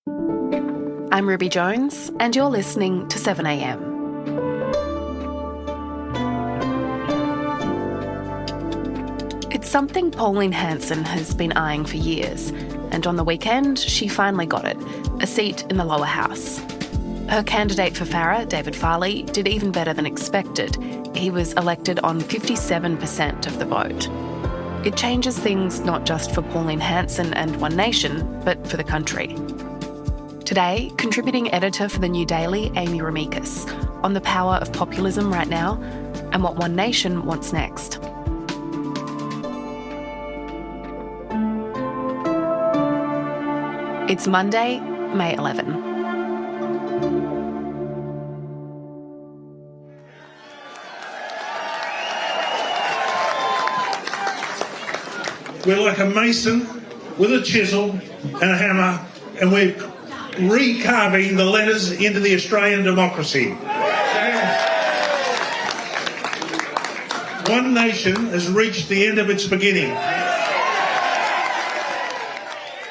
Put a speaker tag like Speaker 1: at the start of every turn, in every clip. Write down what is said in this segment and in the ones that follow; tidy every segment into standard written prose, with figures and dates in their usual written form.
Speaker 1: I'm Ruby Jones, and you're listening to 7am. It's something Pauline Hanson has been eyeing for years, and on the weekend, she finally got it, a seat in the lower house. Her candidate for Farrer, David Farley, did even better than expected. He was elected on 57% of the vote. It changes things not just for Pauline Hanson and One Nation, but for the country. Today, contributing editor for The New Daily, Amy Remeikis, on the power of populism right now and what One Nation wants next. It's Monday, May 11.
Speaker 2: We're like a mason with a chisel and a hammer, and we're recarving the letters into the Australian democracy. One Nation has reached the end of its beginning.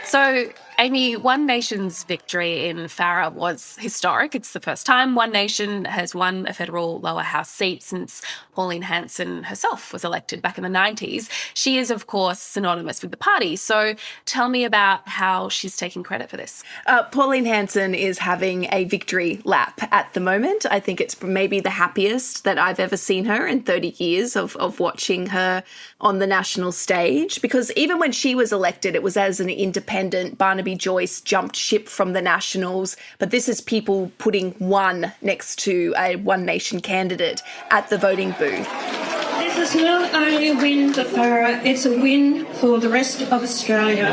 Speaker 1: So, Amy, One Nation's victory in Farrer was historic. It's the first time One Nation has won a federal lower house seat since Pauline Hanson herself was elected back in the 90s. She is, of course, synonymous with the party. So tell me about how she's taking credit for this.
Speaker 3: Pauline Hanson is having a victory lap at the moment. I think it's maybe the happiest that I've ever seen her in 30 years of watching her on the national stage, because even when she was elected, it was as an independent. Barnaby Joyce jumped ship from the Nationals, but this is people putting one next to a One Nation candidate at the voting booth.
Speaker 4: This is not only a win for Farrer, it's a win for the rest of Australia.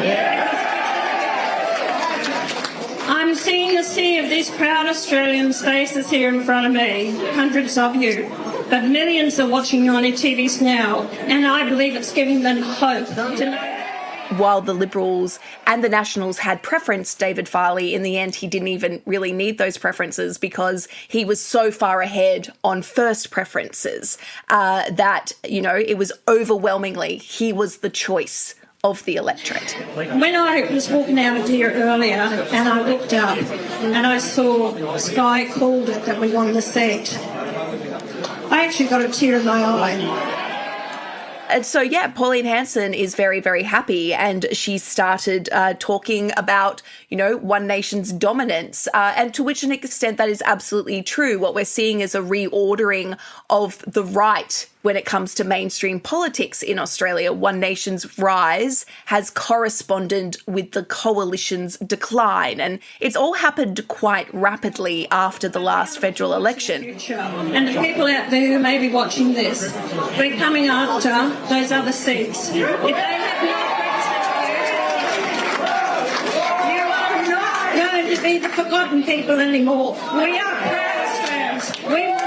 Speaker 4: I'm seeing a sea of these proud Australians' faces here in front of me, hundreds of you, but millions are watching on your TVs now, and I believe it's giving them hope to know.
Speaker 3: While the Liberals and the Nationals had preferenced David Farley, in the end he didn't even really need those preferences because he was so far ahead on first preferences that, it was overwhelmingly, he was the choice of the electorate.
Speaker 4: When I was walking out of here earlier and I looked up and I saw Sky called it that we won the seat, I actually got a tear in my eye.
Speaker 3: And so, Pauline Hanson is very, very happy, and she started talking about, One Nation's dominance, and to which an extent that is absolutely true. What we're seeing is a reordering of the right when it comes to mainstream politics in Australia. One Nation's rise has corresponded with the coalition's decline, and it's all happened quite rapidly after the last federal election.
Speaker 4: And the people out there who may be watching this, we're coming after those other seats. If they have you are not going to be the forgotten people anymore. We are proud Australians.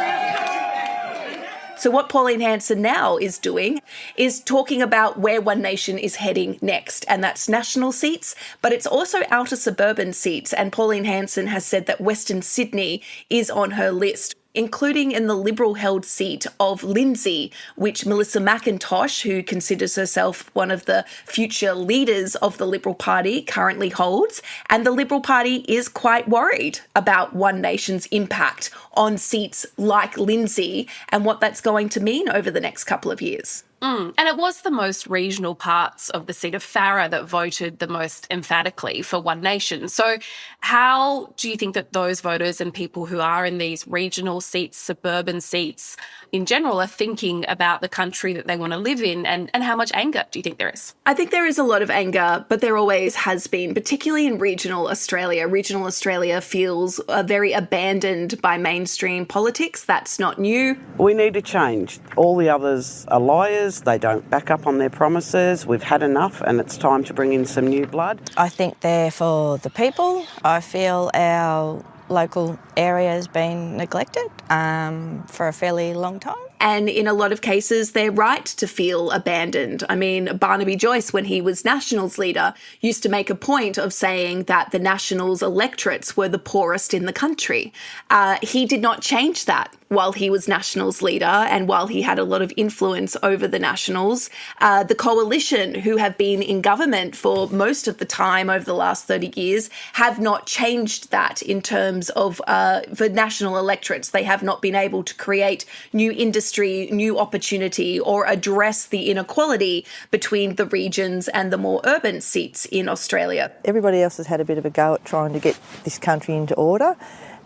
Speaker 3: So what Pauline Hanson now is doing is talking about where One Nation is heading next, and that's national seats, but it's also outer suburban seats. And Pauline Hanson has said that Western Sydney is on her list, including in the Liberal-held seat of Lindsay, which Melissa McIntosh, who considers herself one of the future leaders of the Liberal Party, currently holds. And the Liberal Party is quite worried about One Nation's impact on seats like Lindsay and what that's going to mean over the next couple of years.
Speaker 1: And it was the most regional parts of the seat of Farrer that voted the most emphatically for One Nation. So how do you think that those voters and people who are in these regional seats, suburban seats in general, are thinking about the country that they want to live in, and how much anger do you think there is?
Speaker 3: I think there is a lot of anger, but there always has been, particularly in regional Australia. Regional Australia feels very abandoned by mainstream politics. That's not new.
Speaker 5: We need to change. All the others are liars. They don't back up on their promises. We've had enough, and it's time to bring in some new blood.
Speaker 6: I think they're for the people. I feel our local area has been neglected for a fairly long time.
Speaker 3: And in a lot of cases, they're right to feel abandoned. I mean, Barnaby Joyce, when he was Nationals leader, used to make a point of saying that the Nationals electorates were the poorest in the country. He did not change that while he was Nationals leader and while he had a lot of influence over the Nationals. The coalition, who have been in government for most of the time over the last 30 years, have not changed that in terms of for national electorates. They have not been able to create new industry, new opportunity, or address the inequality between the regions and the more urban seats in Australia.
Speaker 7: Everybody else has had a bit of a go at trying to get this country into order.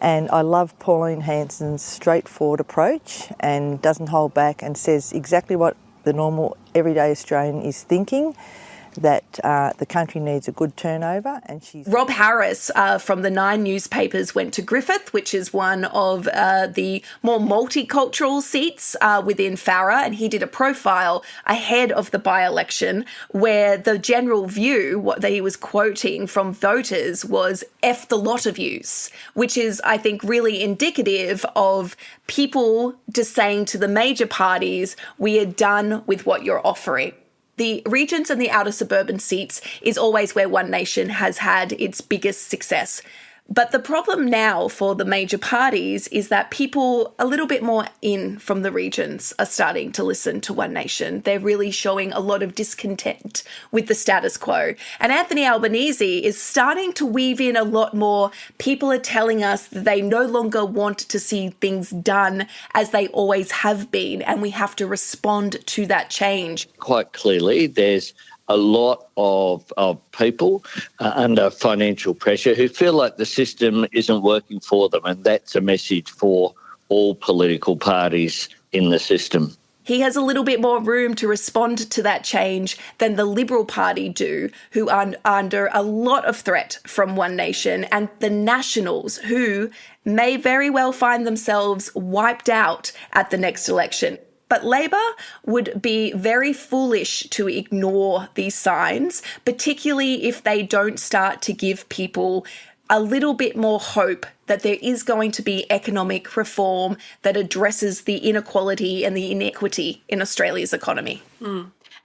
Speaker 7: And I love Pauline Hanson's straightforward approach and doesn't hold back and says exactly what the normal everyday Australian is thinking, that the country needs a good turnover. And
Speaker 3: Rob Harris from the Nine newspapers went to Griffith, which is one of the more multicultural seats within Farrer, and he did a profile ahead of the by-election where the general view, what that he was quoting from voters, was "F the lot of yous," which is, I think, really indicative of people just saying to the major parties, we are done with what you're offering. The regions and the outer suburban seats is always where One Nation has had its biggest success. But the problem now for the major parties is that people a little bit more in from the regions are starting to listen to One Nation. They're really showing a lot of discontent with the status quo. And Anthony Albanese is starting to weave in a lot more. People are telling us that they no longer want to see things done as they always have been, and we have to respond to that change.
Speaker 8: Quite clearly, there's a lot of people under financial pressure who feel like the system isn't working for them, and that's a message for all political parties in the system.
Speaker 3: He has a little bit more room to respond to that change than the Liberal Party do, who are under a lot of threat from One Nation, and the Nationals, who may very well find themselves wiped out at the next election. But Labor would be very foolish to ignore these signs, particularly if they don't start to give people a little bit more hope that there is going to be economic reform that addresses the inequality and the inequity in Australia's economy.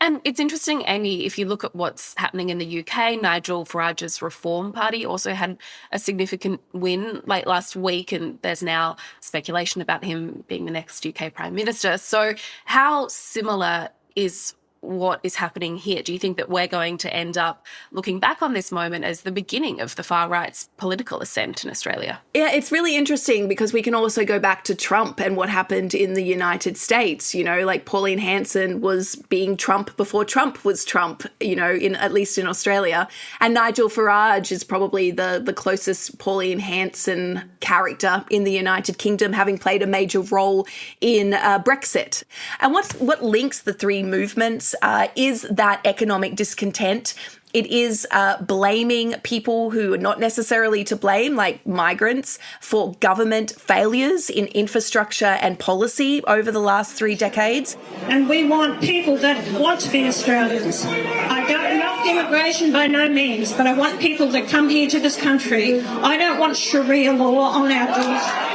Speaker 1: And it's interesting, Amy, if you look at what's happening in the UK, Nigel Farage's Reform Party also had a significant win late last week, and there's now speculation about him being the next UK Prime Minister. So how similar is what is happening here? Do you think that we're going to end up looking back on this moment as the beginning of the far right's political ascent in Australia?
Speaker 3: Yeah, it's really interesting because we can also go back to Trump and what happened in the United States. You know, like Pauline Hanson was being Trump before Trump was Trump, you know, at least in Australia. And Nigel Farage is probably the closest Pauline Hanson character in the United Kingdom, having played a major role in Brexit. And what links the three movements is that economic discontent. It is blaming people who are not necessarily to blame, like migrants, for government failures in infrastructure and policy over the last 3 decades.
Speaker 4: And we want people that want to be Australians. I don't love immigration by no means, but I want people that come here to this country. I don't want Sharia law on our doors.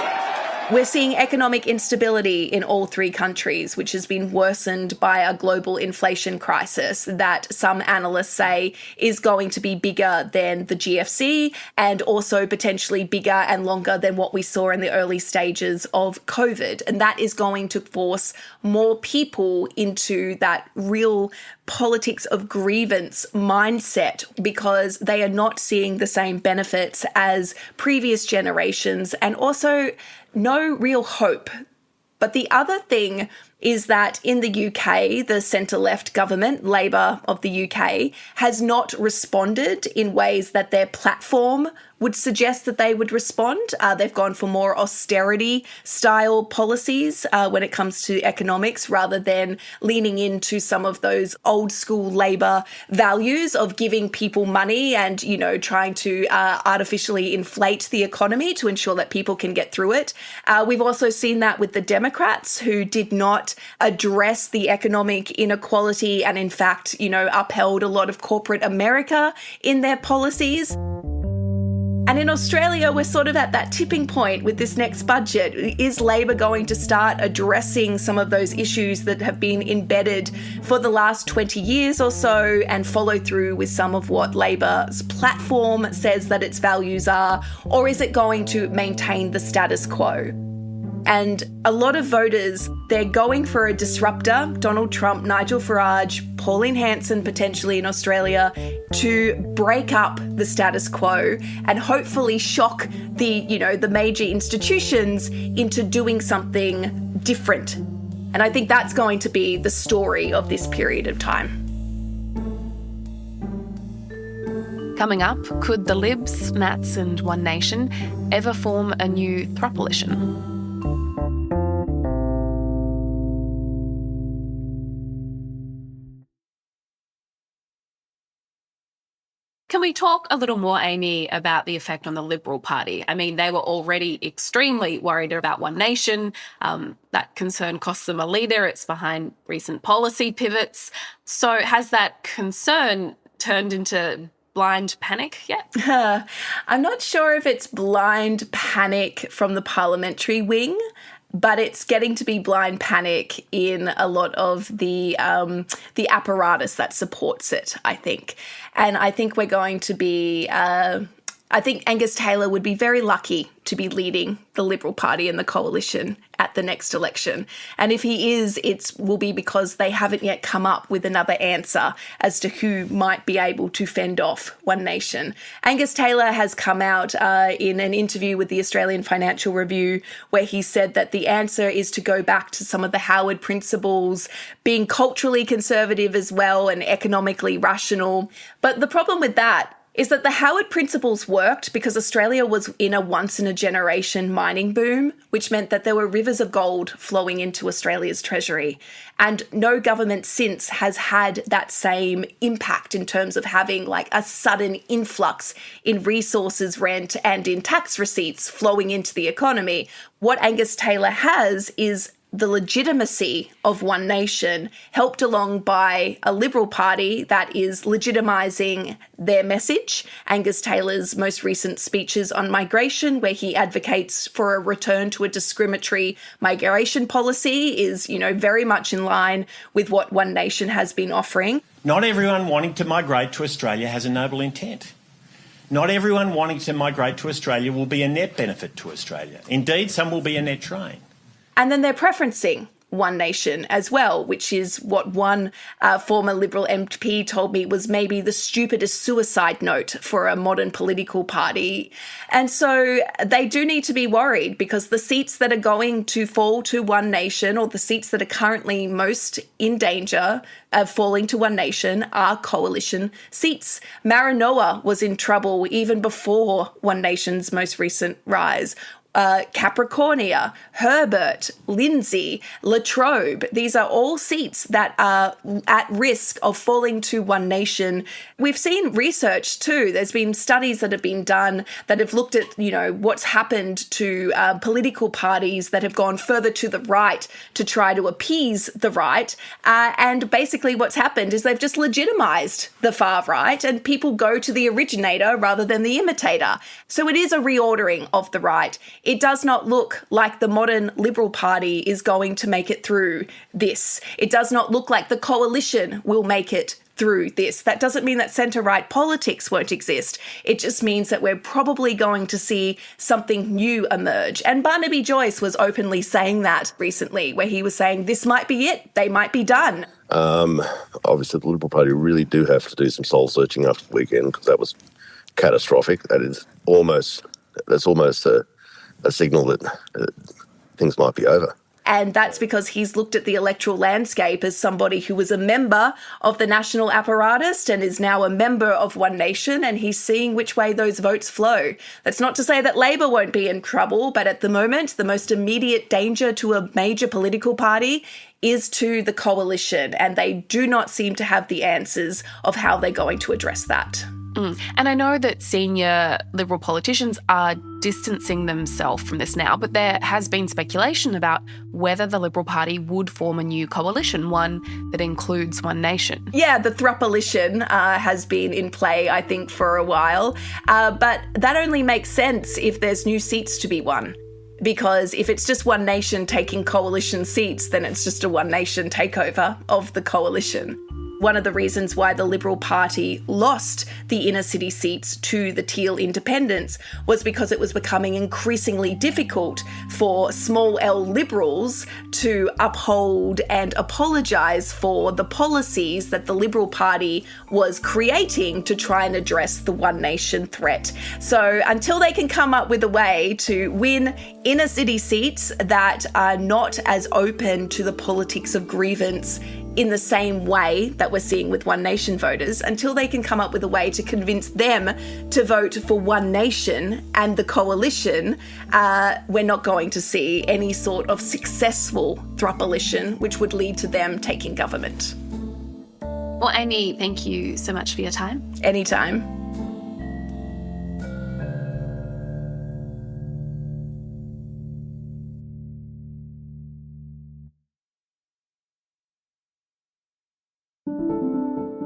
Speaker 3: We're seeing economic instability in all three countries, which has been worsened by a global inflation crisis that some analysts say is going to be bigger than the GFC and also potentially bigger and longer than what we saw in the early stages of COVID. And that is going to force more people into that real politics of grievance mindset because they are not seeing the same benefits as previous generations and also no real hope. But the other thing is that in the UK, the centre-left government, Labor of the UK, has not responded in ways that their platform would suggest that they would respond. They've gone for more austerity-style policies when it comes to economics rather than leaning into some of those old-school Labor values of giving people money and, you know, trying to artificially inflate the economy to ensure that people can get through it. We've also seen that with the Democrats, who did not address the economic inequality and, in fact, you know, upheld a lot of corporate America in their policies. And And in Australia, we're sort of at that tipping point with this next budget. Is Labor going to start addressing some of those issues that have been embedded for the last 20 years or so and follow through with some of what Labor's platform says that its values are? Or is it going to maintain the status quo? And a lot of voters, they're going for a disruptor, Donald Trump, Nigel Farage, Pauline Hanson potentially in Australia, to break up the status quo and hopefully shock the major institutions into doing something different. And I think that's going to be the story of this period of time.
Speaker 1: Coming up, could the Libs, Nats and One Nation ever form a new proposition? Can we talk a little more, Amy, about the effect on the Liberal Party? I mean, they were already extremely worried about One Nation. That concern cost them a leader. It's behind recent policy pivots. So has that concern turned into blind panic yet?
Speaker 3: I'm not sure if it's blind panic from the parliamentary wing, but it's getting to be blind panic in a lot of the apparatus that supports it, I think. And I think we're going to be... I think Angus Taylor would be very lucky to be leading the Liberal Party and the coalition at the next election. And if he is, it will be because they haven't yet come up with another answer as to who might be able to fend off One Nation. Angus Taylor has come out in an interview with the Australian Financial Review where he said that the answer is to go back to some of the Howard principles, being culturally conservative as well and economically rational. But the problem with that is that the Howard principles worked because Australia was in a once-in-a-generation mining boom, which meant that there were rivers of gold flowing into Australia's treasury. And no government since has had that same impact in terms of having like a sudden influx in resources, rent, and in tax receipts flowing into the economy. What Angus Taylor has is the legitimacy of One Nation, helped along by a Liberal Party that is legitimising their message. Angus Taylor's most recent speeches on migration, where he advocates for a return to a discriminatory migration policy, is, very much in line with what One Nation has been offering.
Speaker 9: Not everyone wanting to migrate to Australia has a noble intent. Not everyone wanting to migrate to Australia will be a net benefit to Australia. Indeed, some will be a net drain.
Speaker 3: And then they're preferencing One Nation as well, which is what one former Liberal MP told me was maybe the stupidest suicide note for a modern political party. And so they do need to be worried because the seats that are going to fall to One Nation, or the seats that are currently most in danger of falling to One Nation, are coalition seats. Maranoa was in trouble even before One Nation's most recent rise. Capricornia, Herbert, Lindsay, Latrobe. These are all seats that are at risk of falling to One Nation. We've seen research too. There's been studies that have been done that have looked at, what's happened to political parties that have gone further to the right to try to appease the right. And basically what's happened is they've just legitimized the far right and people go to the originator rather than the imitator. So it is a reordering of the right. It does not look like the modern Liberal Party is going to make it through this. It does not look like the coalition will make it through this. That doesn't mean that centre-right politics won't exist. It just means that we're probably going to see something new emerge. And Barnaby Joyce was openly saying that recently, where he was saying this might be it. They might be done.
Speaker 10: Obviously, the Liberal Party really do have to do some soul-searching after the weekend because that was catastrophic. That's almost a signal that things might be over.
Speaker 3: And that's because he's looked at the electoral landscape as somebody who was a member of the national apparatus and is now a member of One Nation, and he's seeing which way those votes flow. That's not to say that Labor won't be in trouble, but at the moment, the most immediate danger to a major political party is to the coalition, and they do not seem to have the answers of how they're going to address that.
Speaker 1: And I know that senior Liberal politicians are distancing themselves from this now, but there has been speculation about whether the Liberal Party would form a new coalition, one that includes One Nation.
Speaker 3: Yeah, the thrupolition has been in play, I think, for a while. But that only makes sense if there's new seats to be won. Because if it's just One Nation taking coalition seats, then it's just a One Nation takeover of the coalition. One of the reasons why the Liberal Party lost the inner city seats to the Teal Independents was because it was becoming increasingly difficult for small L Liberals to uphold and apologise for the policies that the Liberal Party was creating to try and address the One Nation threat. So until they can come up with a way to win inner city seats that are not as open to the politics of grievance in the same way that we're seeing with One Nation voters, until they can come up with a way to convince them to vote for One Nation and the coalition, we're not going to see any sort of successful thrupolition which would lead to them taking government.
Speaker 1: Well, Amy, thank you so much for your time.
Speaker 3: Anytime.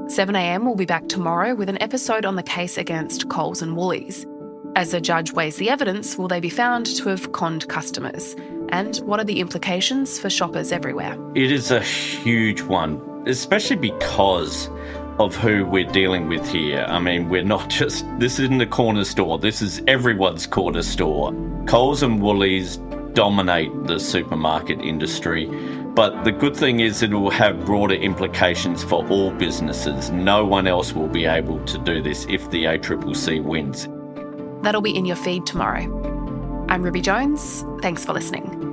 Speaker 1: "7am will be back tomorrow with an episode on the case against Coles and Woolies. As a judge weighs the evidence, will they be found to have conned customers? And what are the implications for shoppers everywhere?
Speaker 11: It is a huge one, especially because of who we're dealing with here. I mean, this isn't a corner store, this is everyone's corner store. Coles and Woolies dominate the supermarket industry. But the good thing is it will have broader implications for all businesses. No one else will be able to do this if the ACCC wins.
Speaker 1: That'll be in your feed tomorrow. I'm Ruby Jones. Thanks for listening.